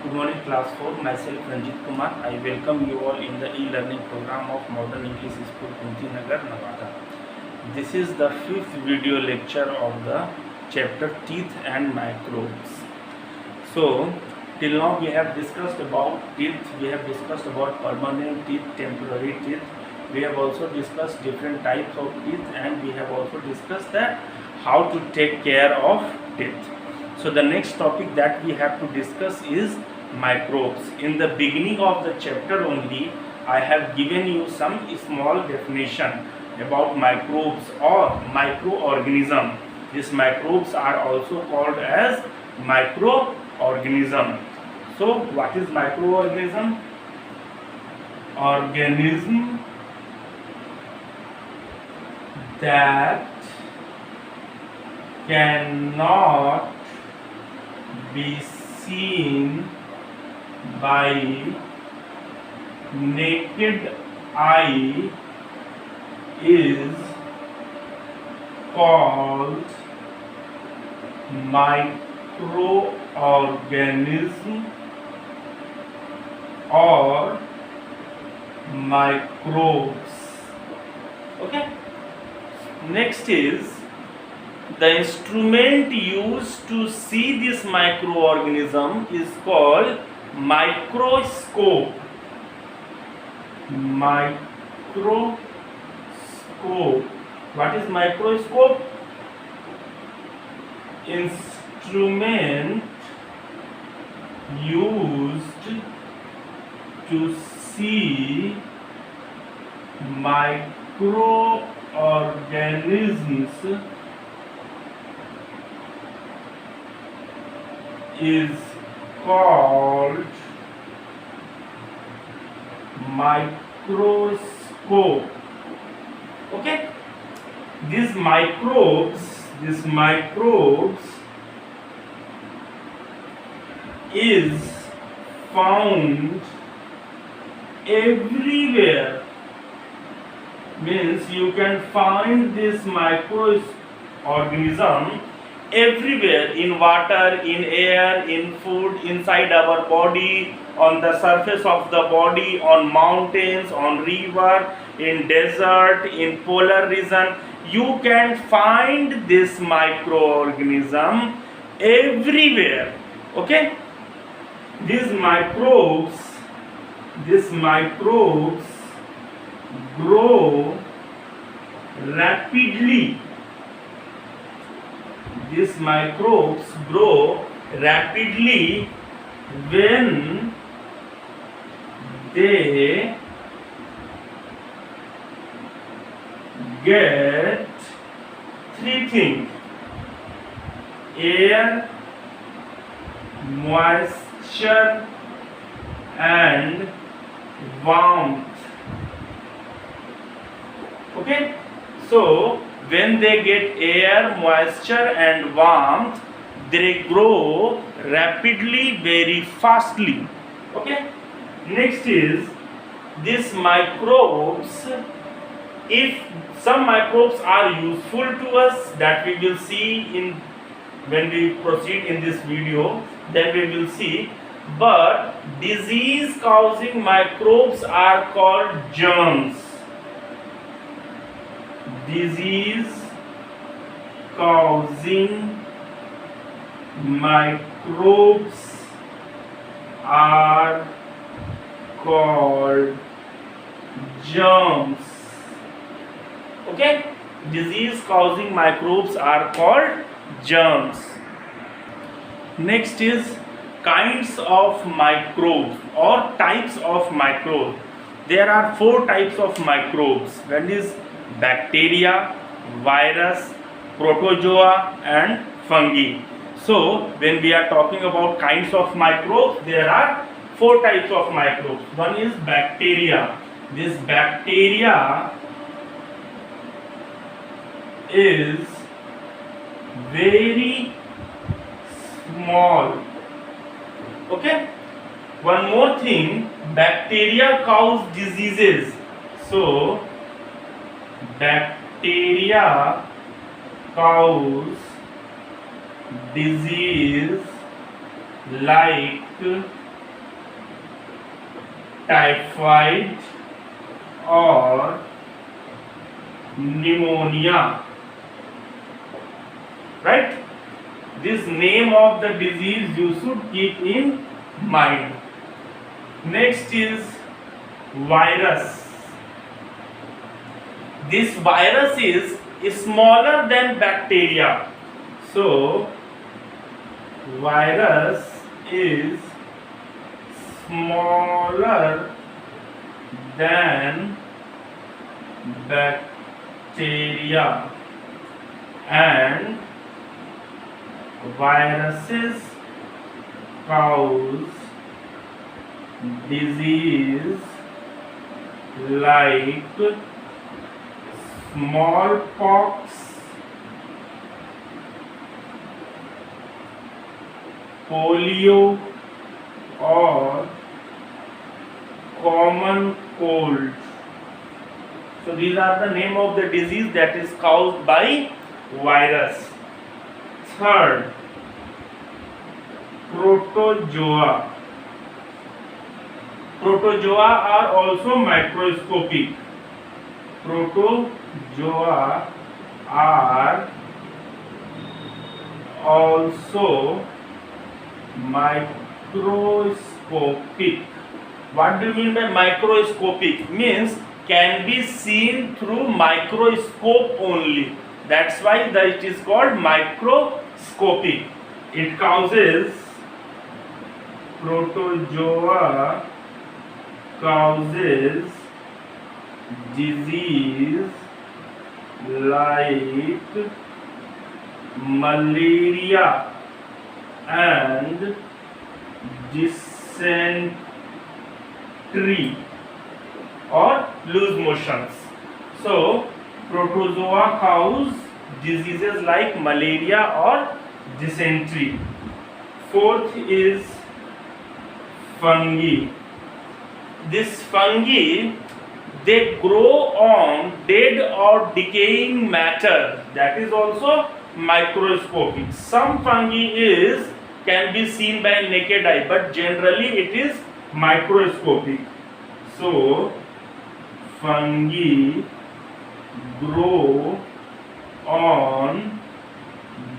Good morning, class 4. Myself Ranjit Kumar. I welcome you all in the e-learning program of Modern English School, Kunti Nagar, Nevada. This is the fifth video lecture of the chapter Teeth and Microbes. So, till now we have discussed about teeth, we have discussed about permanent teeth, temporary teeth. We have also discussed different types of teeth, and we have also discussed that how to take care of teeth. So the next topic that we have to discuss is microbes. In the beginning of the chapter only, I have given you some small definition about microbes or microorganism. These microbes are also called as microorganism. So what is microorganism? Organism that cannot be seen by naked eye is called microorganism or microbes. Okay. Next is the instrument used to see this microorganism is called microscope. Microscope. What is microscope? Instrument used to see microorganisms is called microscope. Okay, these microbes is found everywhere. Means you can find this microorganism everywhere, in water, in air, in food, inside our body, on the surface of the body, on mountains, on river, in desert, in polar region. You can find this microorganism everywhere. Okay, these microbes grow rapidly. These microbes grow rapidly when they get three things: air, moisture, and warmth. Okay, so when they get air, moisture, and warmth, they grow rapidly, very fastly. Okay, next is these microbes. If some microbes are useful to us, that we will see in when we proceed in this video, then we will see. But disease causing microbes are called germs. Disease causing microbes are called germs. Okay, disease causing microbes are called germs. Next is kinds of microbes or types of microbes. There are four types of microbes. One is bacteria, virus, protozoa, and fungi. So when we are talking about kinds of microbes, there are four types of microbes. One is bacteria. This bacteria is very small. Okay, one more thing, bacteria cause diseases. So bacteria cause disease like typhoid or pneumonia, right? This name of the disease you should keep in mind. Next is virus. This virus is smaller than bacteria. So virus is smaller than bacteria, and viruses cause disease like smallpox, polio, or common cold. So these are the name of the disease that is caused by virus. Third, protozoa. Protozoa are also microscopic. Protozoa are also microscopic. What do you mean by microscopic? Means can be seen through microscope only. That's why it is called microscopic. It causes, protozoa causes disease like malaria and dysentery or loose motions. So protozoa cause diseases like malaria or dysentery. Fourth is fungi. This fungi, they grow on dead or decaying matter, that is also microscopic. Some fungi can be seen by naked eye, but generally it is microscopic. So fungi grow on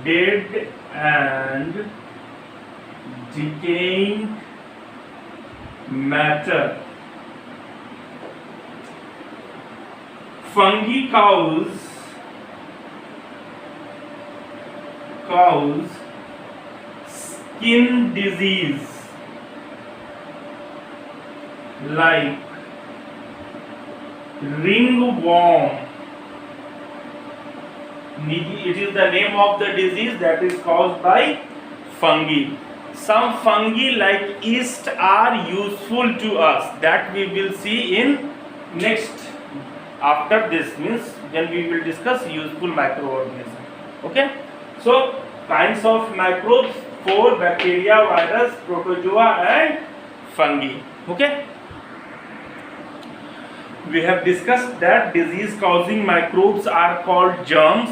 dead and decaying matter. Fungi cause skin disease like ringworm. It is the name of the disease that is caused by fungi. Some fungi like yeast are useful to us, that we will see in next, after this, means when we will discuss useful microorganisms. Okay, so kinds of microbes: 4, bacteria, virus, protozoa and fungi. Okay, we have discussed that disease causing microbes are called germs.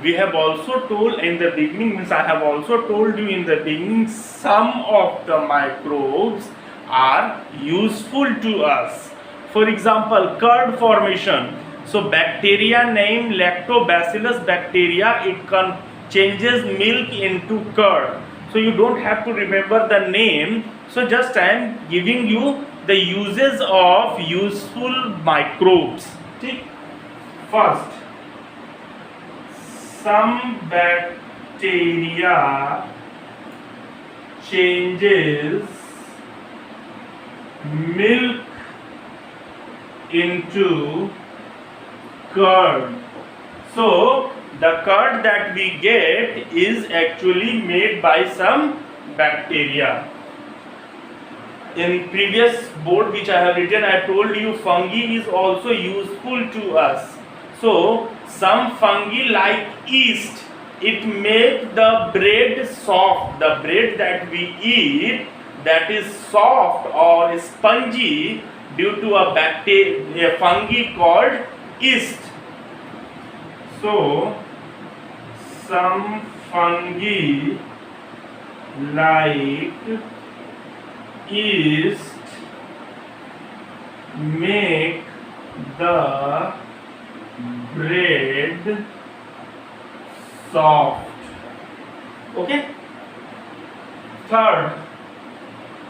We have also told in the beginning, means I have also told you in the beginning, some of the microbes are useful to us. For example, curd formation. So bacteria named Lactobacillus bacteria, it changes milk into curd. So you don't have to remember the name. So just I am giving you the uses of useful microbes. First, some bacteria changes milk into curd. So the curd that we get is actually made by some bacteria. In previous board which I have written, I told you fungi is also useful to us. So some fungi like yeast, it makes the bread soft. The bread that we eat, that is soft or spongy due to a fungi called yeast. So some fungi like yeast make the bread soft. Okay. Third,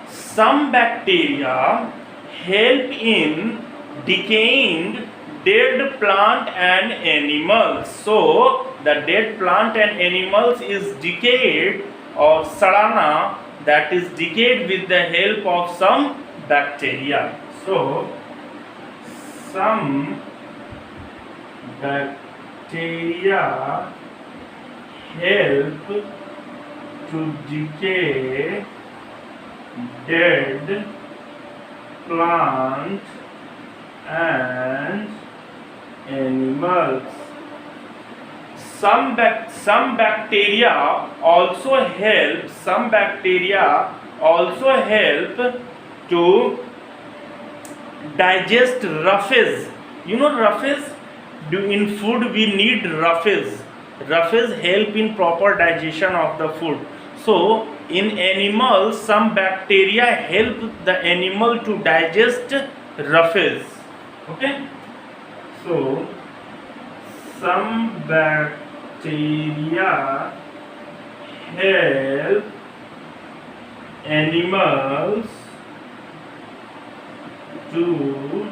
some bacteria help in decaying dead plant and animals. So the dead plant and animals is decayed or sadana, that is decayed with the help of some bacteria. So some bacteria help to decay dead plant and animals. Some bacteria also help to digest roughage. You know roughage? In food we need roughage. Roughage help in proper digestion of the food. So in animals, some bacteria help the animal to digest roughage. Okay. So some bacteria help animals to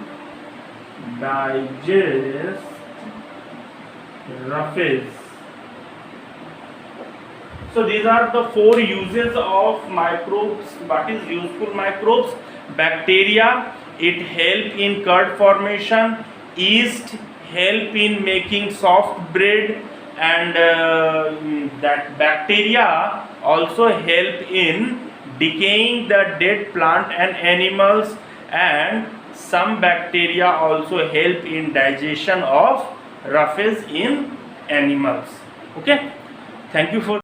digest roughage. So these are the 4 uses of microbes. What is useful microbes? Bacteria, it help in curd formation. Yeast help in making soft bread, and that bacteria also help in decaying the dead plant and animals, and some bacteria also help in digestion of roughage in animals. Okay, thank you for